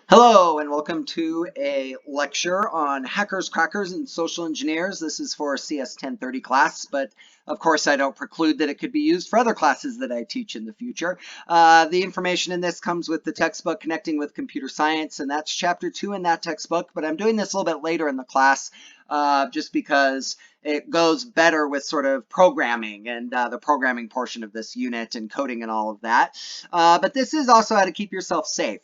Hello and welcome to a lecture on hackers, crackers, and social engineers. This is for a CS 1030 class, but of course I don't preclude that it could be used for other classes that I teach in the future. The information in this comes with the textbook Connecting with Computer Science, and that's chapter 2 in that textbook, but I'm doing this a little bit later in the class just because it goes better with sort of programming and the programming portion of this unit and coding and all of that. But this is also how to keep yourself safe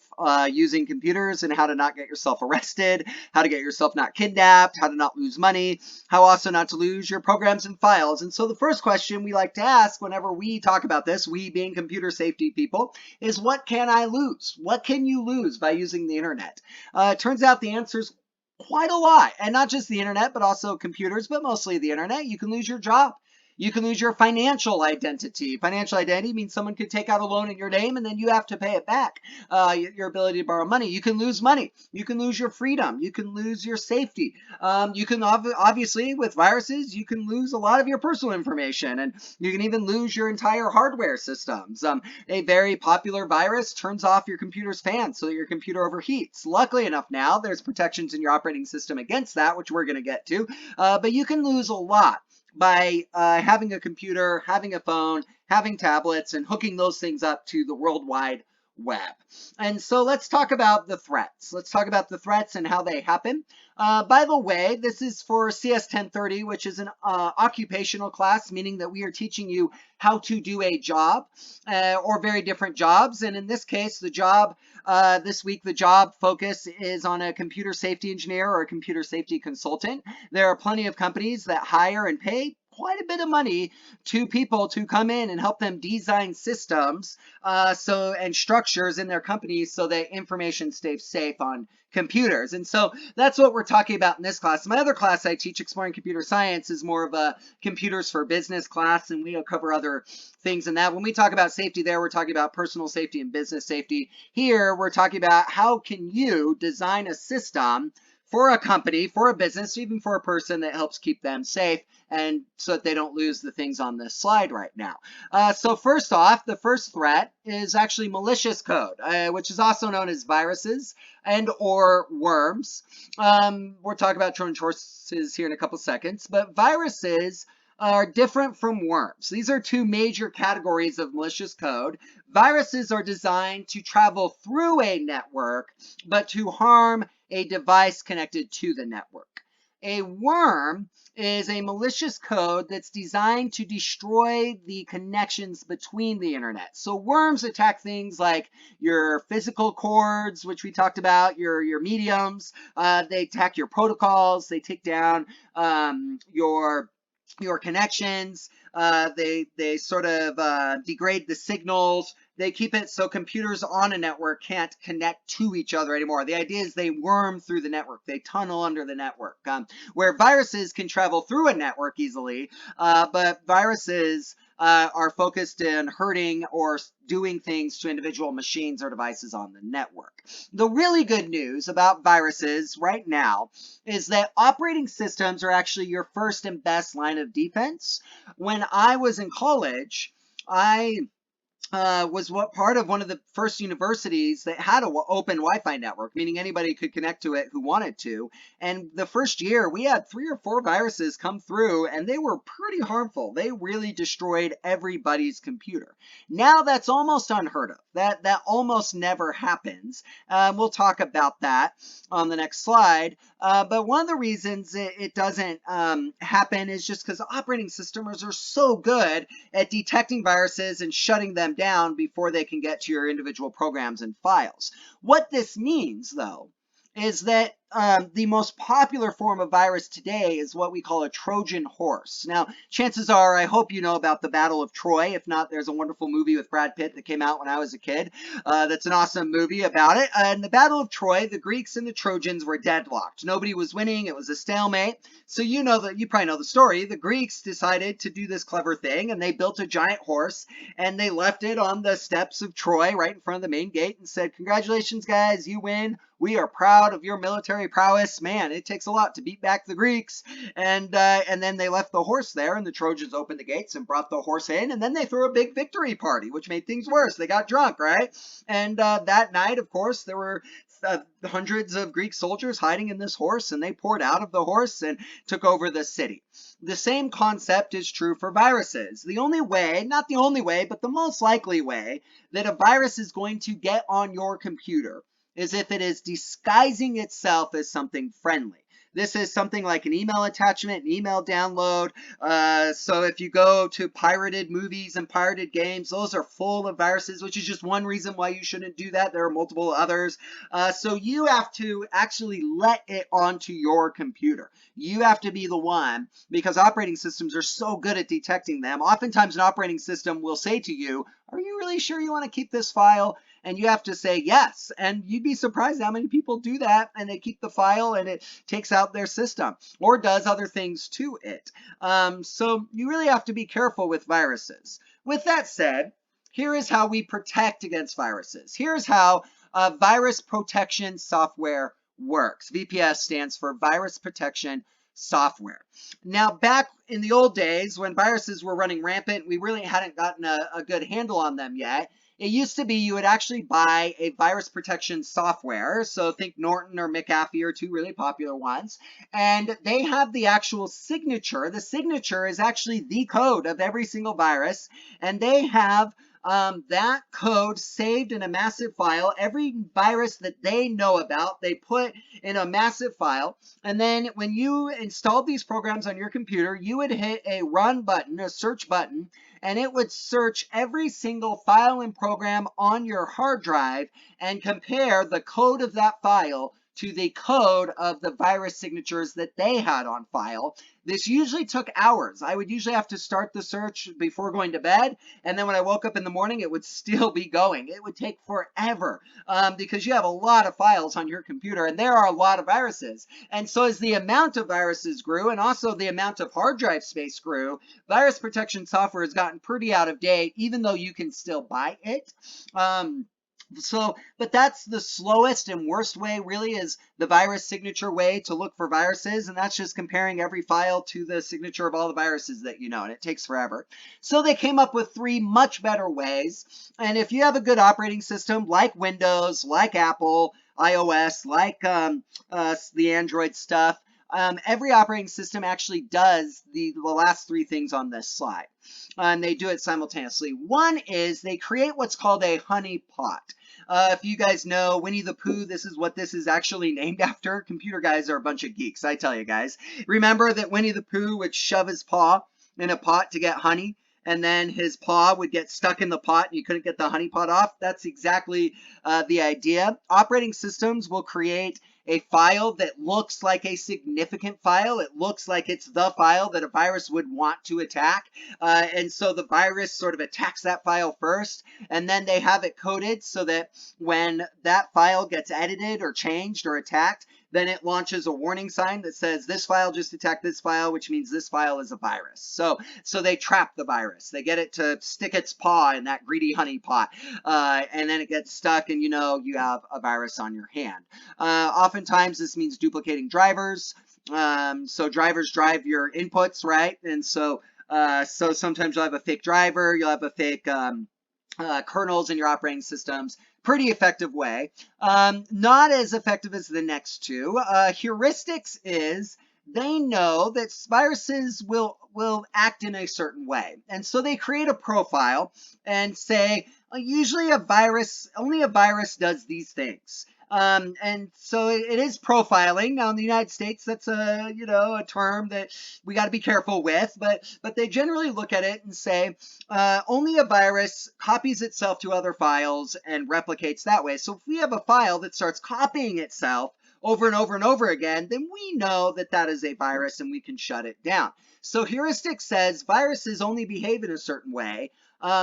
using computers and how to not get yourself arrested, how to get yourself not kidnapped, how to not lose money, how also not to lose your programs and files. And so the first question we like to ask whenever we talk about this, we being computer safety people, is what can I lose? What can you lose by using the internet? It turns out the answer is quite a lot, and not just the internet, but also computers, but mostly the internet. You can lose your job. You can lose your financial identity. Financial identity means someone could take out a loan in your name and then you have to pay it back. Your ability to borrow money. You can lose money. You can lose your freedom. You can lose your safety. You can obviously, with viruses, you can lose a lot of your personal information, and you can even lose your entire hardware systems. A very popular virus turns off your computer's fan so that your computer overheats. Luckily enough now, there's protections in your operating system against that, which we're going to get to, but you can lose a lot by having a computer, having a phone, having tablets, and hooking those things up to the World Wide Web. And so let's talk about the threats. Let's talk about the threats and how they happen. By the way, this is for CS 1030, which is an occupational class, meaning that we are teaching you how to do a job or very different jobs. And in this case, the job this week, the job focus is on a computer safety engineer or a computer safety consultant. There are plenty of companies that hire and pay quite a bit of money to people to come in and help them design systems and structures in their companies so that information stays safe on computers. And so that's what we're talking about in this class. My other class I teach, Exploring Computer Science, is more of a computers for business class, and we'll cover other things in that. When we talk about safety there, we're talking about personal safety and business safety. Here, we're talking about how can you design a system for a company, for a business, even for a person that helps keep them safe and so that they don't lose the things on this slide right now. So first off, the first threat is actually malicious code, which is also known as viruses and or worms. We'll talk about Trojan horses here in a couple seconds, but viruses are different from worms. These are two major categories of malicious code. Viruses are designed to travel through a network, but to harm a device connected to the network. A worm is a malicious code that's designed to destroy the connections between the internet. So worms attack things like your physical cords, which we talked about, your mediums. They attack your protocols. They take down your connections. They sort of degrade the signals. They keep it so computers on a network can't connect to each other anymore. The idea is they worm through the network. They tunnel under the network. Where viruses can travel through a network easily, but viruses are focused in hurting or doing things to individual machines or devices on the network. The really good news about viruses right now is that operating systems are actually your first and best line of defense. When I was in college, I was part of one of the first universities that had an open Wi-Fi network, meaning anybody could connect to it who wanted to. And the first year, we had 3 or 4 viruses come through, and they were pretty harmful. They really destroyed everybody's computer. Now that's almost unheard of. That almost never happens. We'll talk about that on the next slide. But one of the reasons it doesn't happen is just because operating systems are so good at detecting viruses and shutting them down before they can get to your individual programs and files. What this means, though, is that the most popular form of virus today is what we call a Trojan horse. Now, chances are, I hope you know about the Battle of Troy. If not, there's a wonderful movie with Brad Pitt that came out when I was a kid. That's an awesome movie about it. In the Battle of Troy, the Greeks and the Trojans were deadlocked. Nobody was winning. It was a stalemate. So you probably know the story. The Greeks decided to do this clever thing, and they built a giant horse, and they left it on the steps of Troy right in front of the main gate and said, "Congratulations, guys, you win. We are proud of your military prowess." Man, it takes a lot to beat back the Greeks. And then they left the horse there, and the Trojans opened the gates and brought the horse in, and then they threw a big victory party, which made things worse. They got drunk, right? And that night, of course, there were hundreds of Greek soldiers hiding in this horse, and they poured out of the horse and took over the city. The same concept is true for viruses. The only way, not the only way, but the most likely way that a virus is going to get on your computer is if it is disguising itself as something friendly. This is something like an email attachment, an email download. So if you go to pirated movies and pirated games, those are full of viruses, which is just one reason why you shouldn't do that. There are multiple others. So you have to actually let it onto your computer. You have to be the one, because operating systems are so good at detecting them. Oftentimes an operating system will say to you, are you really sure you want to keep this file? And you have to say yes. And you'd be surprised how many people do that, and they keep the file and it takes out their system or does other things to it. So you really have to be careful with viruses. With that said, here is how we protect against viruses. Here's how virus protection software works. VPS stands for Virus Protection Software. Now, back in the old days when viruses were running rampant, we really hadn't gotten a good handle on them yet. It used to be you would actually buy a virus protection software. So think Norton or McAfee are two really popular ones. And they have the actual signature. The signature is actually the code of every single virus. And they have that code saved in a massive file. Every virus that they know about, they put in a massive file. And then when you installed these programs on your computer, you would hit a run button, a search button, and it would search every single file and program on your hard drive and compare the code of that file to the code of the virus signatures that they had on file. This usually took hours. I would usually have to start the search before going to bed, and then when I woke up in the morning, it would still be going. It would take forever because you have a lot of files on your computer, and there are a lot of viruses. And so as the amount of viruses grew, and also the amount of hard drive space grew, virus protection software has gotten pretty out of date, even though you can still buy it. But that's the slowest and worst way, really, is the virus signature way to look for viruses, and that's just comparing every file to the signature of all the viruses that you know, and it takes forever. So they came up with three much better ways, and if you have a good operating system like Windows, like Apple, iOS, like the Android stuff, every operating system actually does the last three things on this slide. And they do it simultaneously. One is they create what's called a honey pot. If you guys know Winnie the Pooh, this is what this is actually named after. Computer guys are a bunch of geeks, I tell you guys. Remember that Winnie the Pooh would shove his paw in a pot to get honey, and then his paw would get stuck in the pot and you couldn't get the honey pot off? That's exactly the idea. Operating systems will create a file that looks like a significant file. It looks like it's the file that a virus would want to attack. And so the virus sort of attacks that file first, and then they have it coded so that when that file gets edited or changed or attacked, then it launches a warning sign that says this file just attacked this file, which means this file is a virus. So they trap the virus. They get it to stick its paw in that greedy honey pot, and then it gets stuck, and you know you have a virus on your hand. Oftentimes this means duplicating drivers. So drivers drive your inputs, right? And so sometimes you'll have a fake driver, you'll have a fake kernels in your operating systems. Pretty effective way. Not as effective as the next two. Heuristics is they know that viruses will act in a certain way. And so they create a profile and say, usually only a virus does these things. And so it is profiling. Now in the United States, that's a term that we got to be careful with, but they generally look at it and say only a virus copies itself to other files and replicates that way. So if we have a file that starts copying itself over and over and over again, then we know that that is a virus and we can shut it down. So heuristic says viruses only behave in a certain way.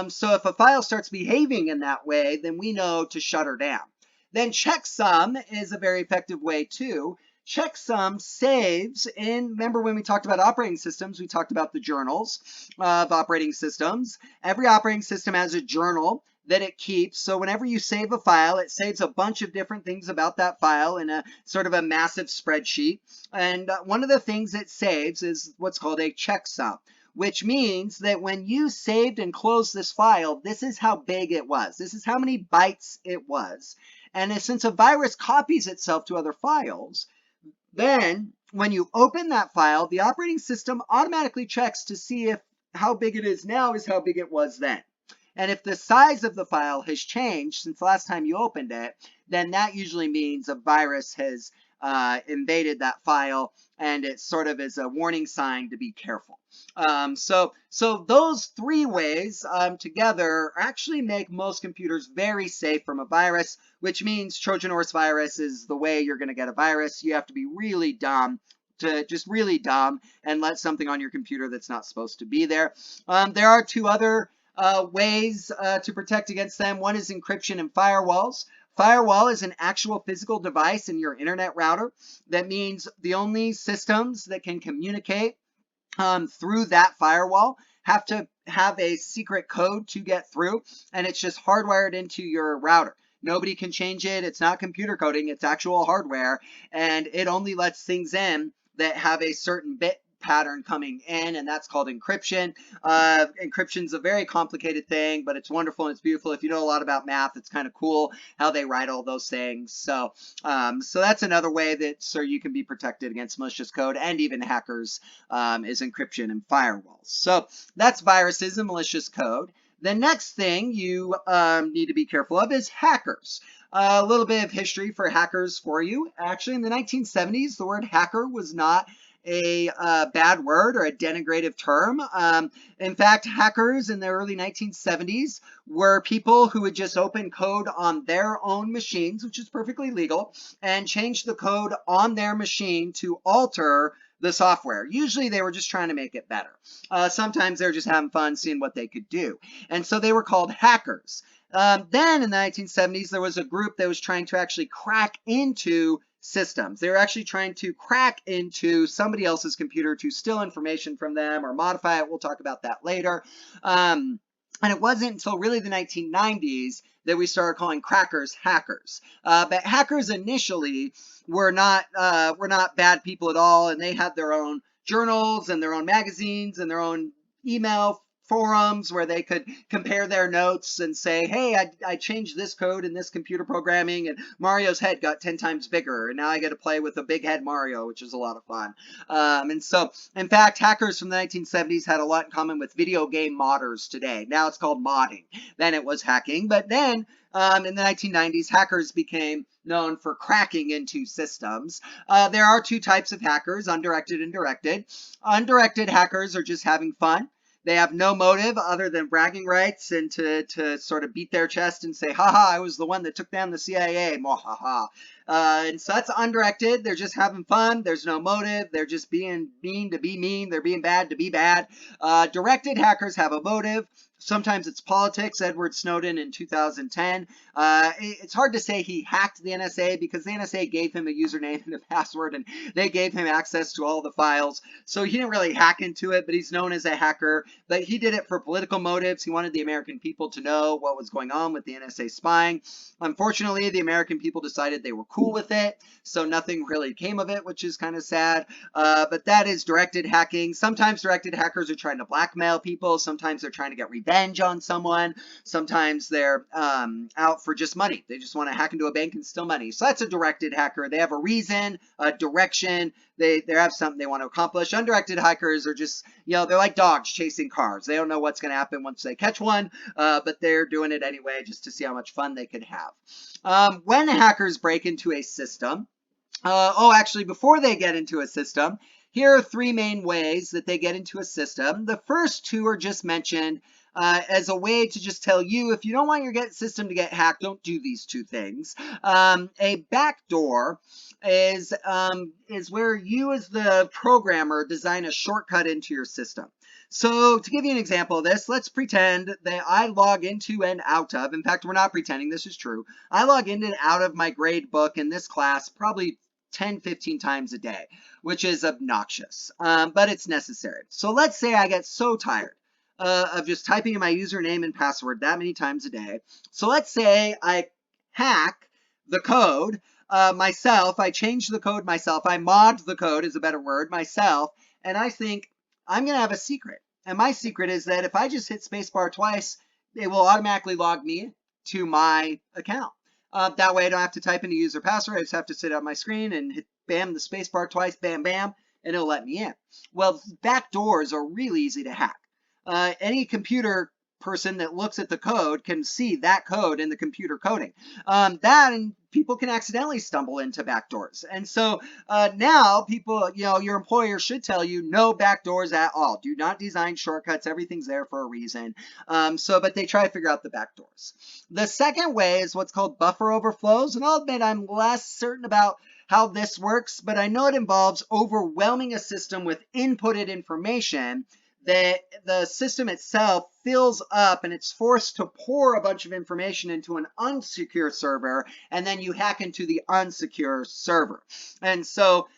So if a file starts behaving in that way, then we know to shut her down. Then checksum is a very effective way too. Checksum saves remember when we talked about operating systems, we talked about the journals of operating systems. Every operating system has a journal that it keeps. So whenever you save a file, it saves a bunch of different things about that file in a sort of a massive spreadsheet. And one of the things it saves is what's called a checksum. which means that when you saved and closed this file, this is how big it was. This is how many bytes it was. And since a virus copies itself to other files, then when you open that file, the operating system automatically checks to see if how big it is now is how big it was then. And if the size of the file has changed since the last time you opened it, then that usually means a virus has invaded that file, and it sort of is a warning sign to be careful. So those three ways together actually make most computers very safe from a virus, which means Trojan horse virus is the way you're going to get a virus. You have to be really dumb and let something on your computer that's not supposed to be there. There are two other ways to protect against them. One is encryption and firewalls. Firewall is an actual physical device in your internet router. That means the only systems that can communicate through that firewall have to have a secret code to get through, and it's just hardwired into your router. Nobody can change it. It's not computer coding. It's actual hardware, and it only lets things in that have a certain bit pattern coming in, and that's called encryption. Encryption's a very complicated thing, but it's wonderful and it's beautiful. If you know a lot about math, it's kind of cool how they write all those things. So that's another way that you can be protected against malicious code and even hackers is encryption and firewalls. So that's viruses and malicious code. The next thing you need to be careful of is hackers. A little bit of history for hackers for you. Actually, in the 1970s, the word hacker was not a bad word or a denigrative term. In fact, hackers in the early 1970s were people who would just open code on their own machines, which is perfectly legal, and change the code on their machine to alter the software. Usually they were just trying to make it better. Sometimes they were just having fun seeing what they could do. And so they were called hackers. Then in the 1970s, there was a group that was trying to actually crack into systems. They were actually trying to crack into somebody else's computer to steal information from them or modify it. We'll talk about that later. And it wasn't until really the 1990s that we started calling crackers hackers. But hackers initially were not bad people at all, and they had their own journals and their own magazines and their own email forums where they could compare their notes and say, hey, I changed this code in this computer programming and Mario's head got 10 times bigger and now I get to play with a big head Mario, which is a lot of fun. And so, in fact, hackers from the 1970s had a lot in common with video game modders today. Now it's called modding. Then it was hacking. But then in the 1990s, hackers became known for cracking into systems. There are two types of hackers, undirected and directed. Undirected hackers are just having fun. They have no motive other than bragging rights and to sort of beat their chest and say, haha, I was the one that took down the CIA, mohaha. And so that's undirected. They're just having fun. There's no motive. They're just being mean to be mean. They're being bad to be bad. Directed hackers have a motive. Sometimes it's politics. Edward Snowden in 2010. It's hard to say he hacked the NSA because the NSA gave him a username and a password and they gave him access to all the files. So he didn't really hack into it, but he's known as a hacker. But he did it for political motives. He wanted the American people to know what was going on with the NSA spying. Unfortunately, the American people decided they were cool with it, so nothing really came of it, which is kind of sad. But that is directed hacking. Sometimes directed hackers are trying to blackmail people. Sometimes they're trying to get revenge on someone. Sometimes they're out for just money. They just want to hack into a bank and steal money. So that's a directed hacker. They have a reason, a direction. They have something they want to accomplish. Undirected hackers are just, they're like dogs chasing cars. They don't know what's going to happen once they catch one, but they're doing it anyway just to see how much fun they could have. When hackers break into a system, actually, before they get into a system, here are three main ways that they get into a system. The first two are just mentioned as a way to just tell you, if you don't want your system to get hacked, don't do these two things. A backdoor is where you as the programmer design a shortcut into your system. So to give you an example of this, let's pretend that I log into and out of, in fact, we're not pretending, this is true. I log in and out of my grade book in this class probably 10, 15 times a day, which is obnoxious, but it's necessary. So let's say I get so tired of just typing in my username and password that many times a day. So let's say I hack the code myself, I change the code myself, I mod the code is a better word, myself, and I think I'm going to have a secret. And my secret is that if I just hit spacebar twice, it will automatically log me to my account. That way I don't have to type in a user password. I just have to sit on my screen and hit bam, the spacebar twice, bam, bam, and it'll let me in. Well, backdoors are really easy to hack. Any computer person that looks at the code can see that code in the computer coding. And people can accidentally stumble into backdoors. And so now people, your employer should tell you no backdoors at all. Do not design shortcuts. Everything's there for a reason. But they try to figure out the backdoors. The second way is what's called buffer overflows. And I'll admit I'm less certain about how this works, but I know it involves overwhelming a system with inputted information that the system itself fills up and it's forced to pour a bunch of information into an unsecure server, and then you hack into the unsecure server. And so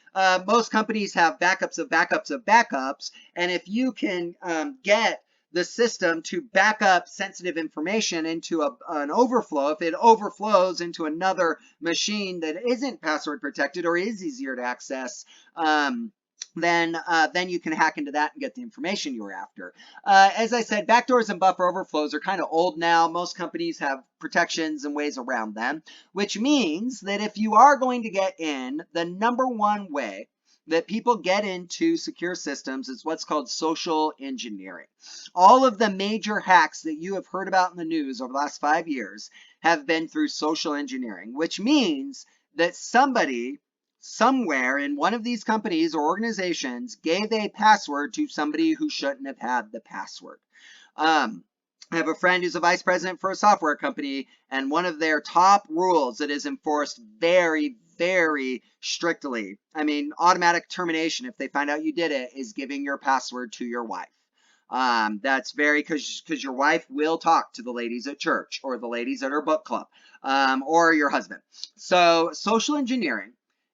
most companies have backups of backups of backups, and if you can get the system to back up sensitive information into an overflow, if it overflows into another machine that isn't password protected or is easier to access, then you can hack into that and get the information you're after. As I said, backdoors and buffer overflows are kind of old now. Most companies have protections and ways around them, which means that if you are going to get in, the number one way that people get into secure systems is what's called social engineering. All of the major hacks that you have heard about in the news over the last 5 years have been through social engineering, which means that somebody somewhere in one of these companies or organizations gave a password to somebody who shouldn't have had the password. I have a friend who's a vice president for a software company, and one of their top rules that is enforced very, very strictly, automatic termination if they find out you did it, is giving your password to your wife. That's very, because your wife will talk to the ladies at church or the ladies at her book club, or your husband. So social engineering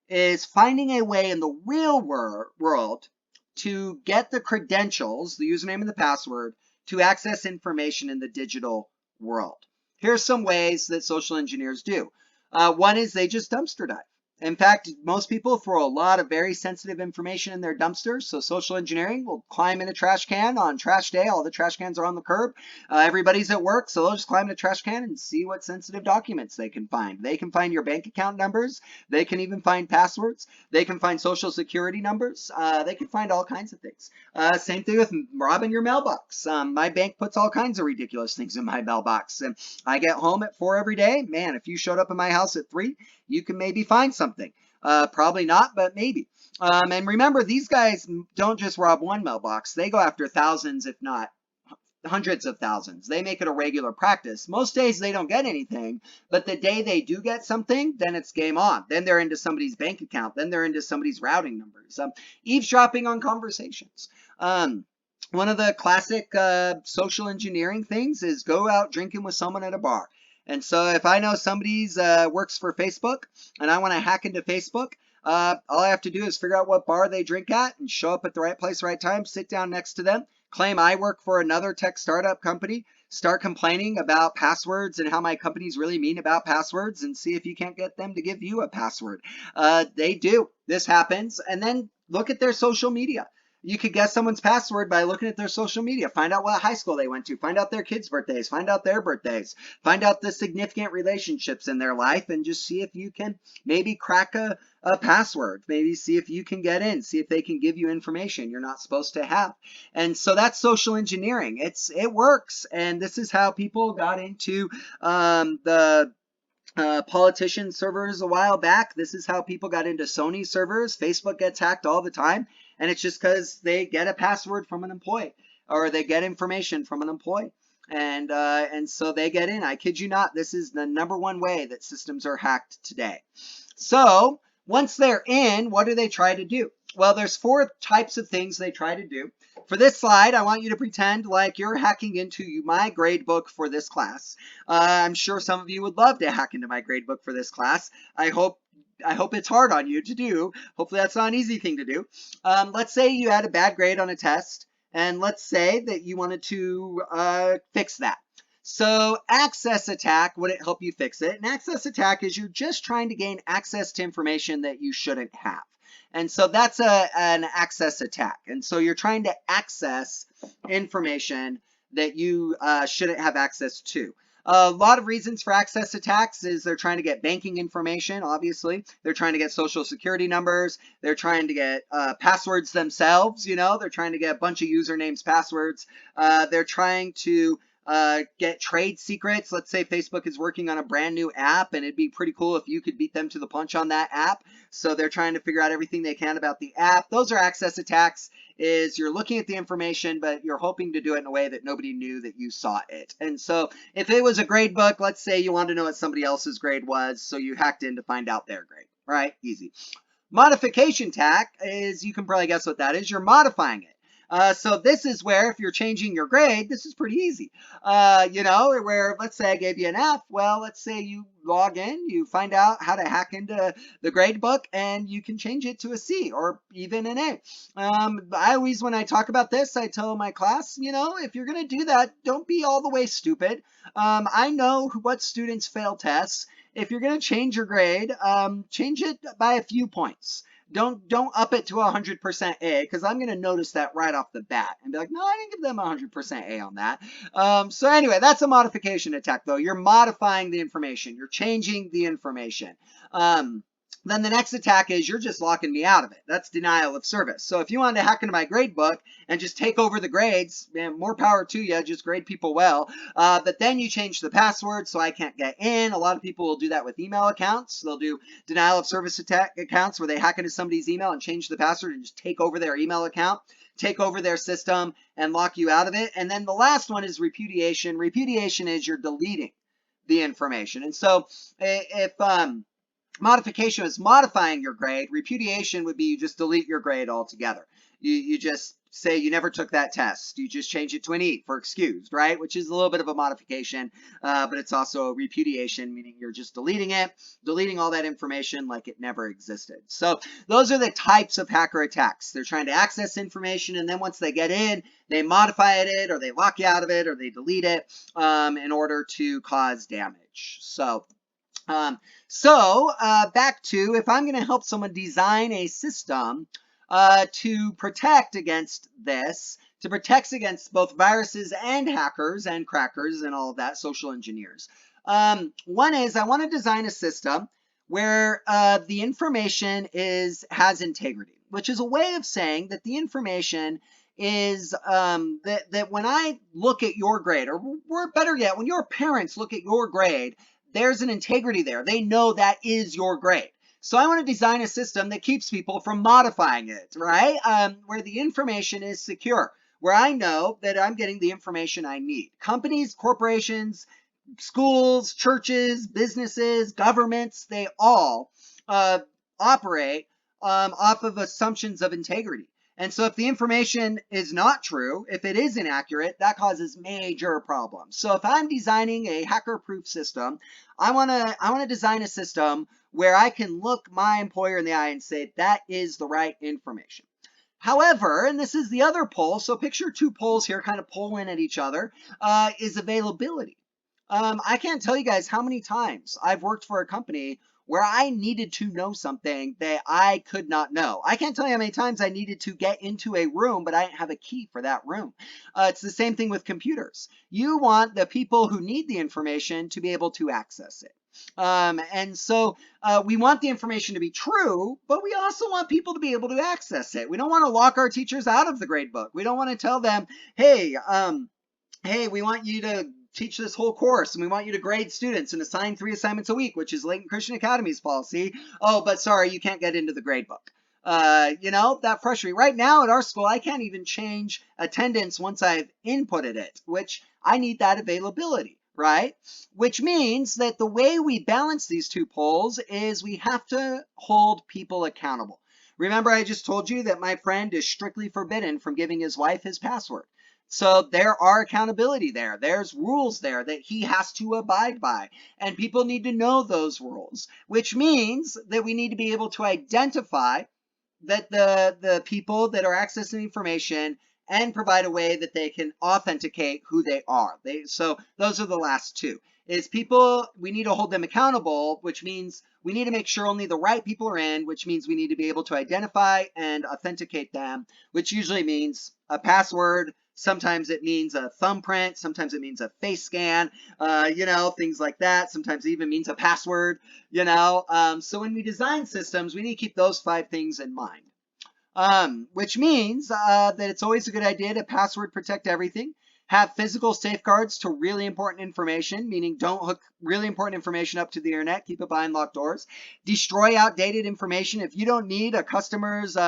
is finding a way in the real world to get the credentials, the username and the password, to access information in the digital world. Here's some ways that social engineers do. One is they just dumpster dive. In fact, most people throw a lot of very sensitive information in their dumpsters. So social engineering will climb in a trash can on trash day. All the trash cans are on the curb. Everybody's at work, so they'll just climb in a trash can and see what sensitive documents they can find. They can find your bank account numbers. They can even find passwords. They can find social security numbers. They can find all kinds of things. Same thing with robbing your mailbox. My bank puts all kinds of ridiculous things in my mailbox. And I get home at 4 every day. Man, if you showed up in my house at 3, you can maybe find something. Probably not, but maybe. And remember, these guys don't just rob one mailbox. They go after thousands, if not hundreds of thousands. They make it a regular practice. Most days they don't get anything, but the day they do get something, then it's game on. Then they're into somebody's bank account. Then they're into somebody's routing numbers. Eavesdropping on conversations. One of the classic social engineering things is go out drinking with someone at a bar. And so if I know somebody's works for Facebook and I want to hack into Facebook, all I have to do is figure out what bar they drink at and show up at the right place, right time, sit down next to them, claim I work for another tech startup company, start complaining about passwords and how my company's really mean about passwords, and see if you can't get them to give you a password. They do. This happens. And then look at their social media. You could guess someone's password by looking at their social media. Find out what high school they went to. Find out their kids' birthdays. Find out their birthdays. Find out the significant relationships in their life and just see if you can maybe crack a password. Maybe see if you can get in. See if they can give you information you're not supposed to have. And so that's social engineering. It works. And this is how people got into the politician servers a while back. This is how people got into Sony servers. Facebook gets hacked all the time. And it's just because they get a password from an employee or they get information from an employee. And so they get in. I kid you not. This is the number one way that systems are hacked today. So once they're in, what do they try to do? Well, there's 4 types of things they try to do. For this slide, I want you to pretend like you're hacking into my gradebook for this class. I'm sure some of you would love to hack into my gradebook for this class. I hope it's hard on you to do. Hopefully that's not an easy thing to do. Let's say you had a bad grade on a test, and let's say that you wanted to fix that. So access attack wouldn't help you fix it. An access attack is you're just trying to gain access to information that you shouldn't have. And so that's an access attack. And so you're trying to access information that you shouldn't have access to. A lot of reasons for access attacks is they're trying to get banking information, obviously. They're trying to get social security numbers. They're trying to get passwords themselves, they're trying to get a bunch of usernames, passwords. They're trying to get trade secrets. Let's say Facebook is working on a brand new app, and it'd be pretty cool if you could beat them to the punch on that app. So they're trying to figure out everything they can about the app. Those are access attacks. Is you're looking at the information, but you're hoping to do it in a way that nobody knew that you saw it. And so if it was a grade book, let's say you wanted to know what somebody else's grade was, so you hacked in to find out their grade. All right, easy. Modification attack is, you can probably guess what that is. You're modifying it. So this is where if you're changing your grade, this is pretty easy. Where let's say I gave you an F. Well, let's say you log in, you find out how to hack into the grade book, and you can change it to a C or even an A. I always, when I talk about this, I tell my class, if you're going to do that, don't be all the way stupid. I know what students fail tests. If you're going to change your grade, change it by a few points. Don't up it to 100% A, because I'm going to notice that right off the bat and be like, no, I didn't give them 100% A on that. So anyway, that's a modification attack, though. You're modifying the information. You're changing the information. Then the next attack is you're just locking me out of it. That's denial of service. So if you wanted to hack into my grade book and just take over the grades, man, more power to you. Just grade people well. But then you change the password so I can't get in. A lot of people will do that with email accounts. They'll do denial of service attack accounts where they hack into somebody's email and change the password and just take over their email account, take over their system, and lock you out of it. And then the last one is repudiation. Repudiation is you're deleting the information. And so if modification is modifying your grade, repudiation would be you just delete your grade altogether. You just say you never took that test. You just change it to an E for excused, right? Which is a little bit of a modification, but it's also a repudiation, meaning you're just deleting it, deleting all that information like it never existed. So those are the types of hacker attacks. They're trying to access information, and then once they get in, they modify it, or they lock you out of it, or they delete it in order to cause damage. So back to, if I'm going to help someone design a system to protect against this, to protect against both viruses and hackers and crackers and all of that, social engineers. One is I want to design a system where the information has integrity, which is a way of saying that the information is that when I look at your grade, or better yet, when your parents look at your grade, there's an integrity there. They know that is your grade. So I want to design a system that keeps people from modifying it, right? Where the information is secure, where I know that I'm getting the information I need. Companies, corporations, schools, churches, businesses, governments, they all operate off of assumptions of integrity. And so if the information is not true, if it is inaccurate, that causes major problems. So if I'm designing a hacker-proof system, I want to design a system where I can look my employer in the eye and say, that is the right information. However, and this is the other pole, so picture two poles here kind of pulling at each other, is availability. I can't tell you guys how many times I've worked for a company where I needed to know something that I could not know. I can't tell you how many times I needed to get into a room, but I didn't have a key for that room. It's the same thing with computers. You want the people who need the information to be able to access it. And so we want the information to be true, but we also want people to be able to access it. We don't want to lock our teachers out of the grade book. We don't want to tell them, hey, we want you to teach this whole course, and we want you to grade students and assign 3 assignments a week, which is Layton Christian Academy's policy. Oh, but sorry, you can't get into the grade book. That frustrating. Right now at our school, I can't even change attendance once I've inputted it, which I need that availability, right? Which means that the way we balance these two poles is we have to hold people accountable. Remember, I just told you that my friend is strictly forbidden from giving his wife his password. So there are accountability there. There's rules there that he has to abide by. And people need to know those rules, which means that we need to be able to identify that the people that are accessing information and provide a way that they can authenticate who they are. So those are the last two. Is people, we need to hold them accountable, which means we need to make sure only the right people are in, which means we need to be able to identify and authenticate them, which usually means a password, Sometimes it means a thumbprint. Sometimes it means a face scan, you know, things like that. Sometimes it even means a password, you know. So when we design systems, we need to keep those 5 things in mind. Which means that it's always a good idea to password protect everything. Have physical safeguards to really important information, meaning don't hook really important information up to the internet. Keep it behind locked doors. Destroy outdated information. If you don't need a customer's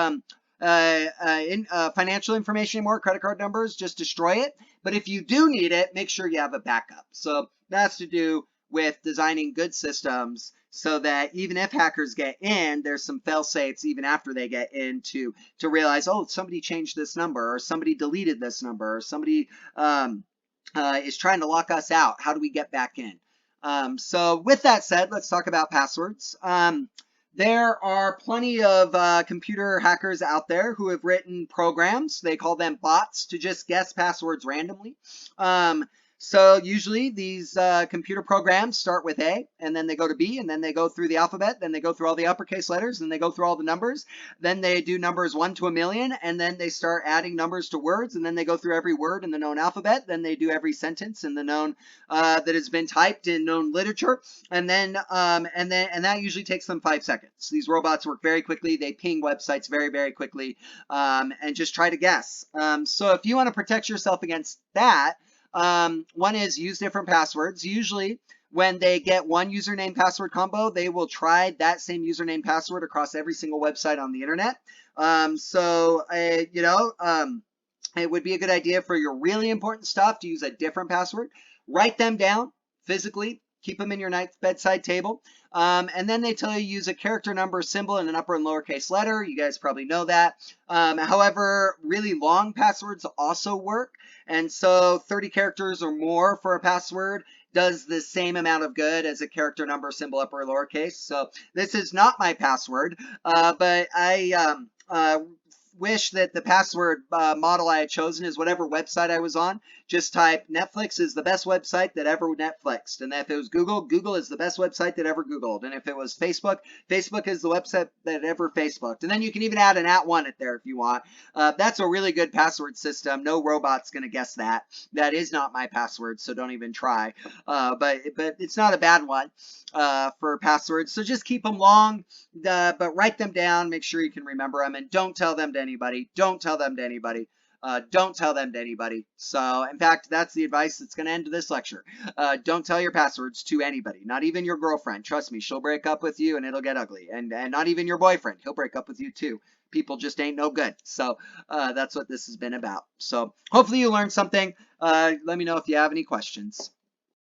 financial information anymore, credit card numbers, just destroy it. But if you do need it, make sure you have a backup. So that's to do with designing good systems so that even if hackers get in, there's some fail safes even after they get in to realize, oh, somebody changed this number, or somebody deleted this number, or somebody is trying to lock us out. How do we get back in? So with that said, let's talk about passwords. There are plenty of computer hackers out there who have written programs, they call them bots, to just guess passwords randomly. So usually these computer programs start with A, and then they go to B, and then they go through the alphabet, then they go through all the uppercase letters, and they go through all the numbers. Then they do numbers 1 to 1,000,000, and then they start adding numbers to words, and then they go through every word in the known alphabet. Then they do every sentence in the known that has been typed in known literature, and that usually takes them 5 seconds. These robots work very quickly. They ping websites very, very quickly, and just try to guess. So if you want to protect yourself against that, one is use different passwords. Usually when they get one username password combo, they will try that same username password across every single website on the internet. It would be a good idea for your really important stuff to use a different password. Write them down physically. Keep them in your bedside table. And then they tell you use a character, number, symbol, and an upper and lowercase letter. You guys probably know that. However, really long passwords also work. And so 30 characters or more for a password does the same amount of good as a character, number, symbol, upper, or lowercase. So this is not my password, but I wish that the password model I had chosen is whatever website I was on. Just type Netflix is the best website that ever Netflixed. And if it was Google, Google is the best website that ever Googled. And if it was Facebook, Facebook is the website that ever Facebooked. And then you can even add an @1 at there if you want. That's a really good password system. No robot's going to guess that. That is not my password, so don't even try. But it's not a bad one for passwords. So just keep them long, but write them down. Make sure you can remember them, and don't tell them to anybody. Don't tell them to anybody. Don't tell them to anybody. So, in fact, that's the advice that's going to end this lecture. Don't tell your passwords to anybody, not even your girlfriend. Trust me, she'll break up with you and it'll get ugly. And not even your boyfriend. He'll break up with you too. People just ain't no good. So, that's what this has been about. So, hopefully you learned something. Let me know if you have any questions.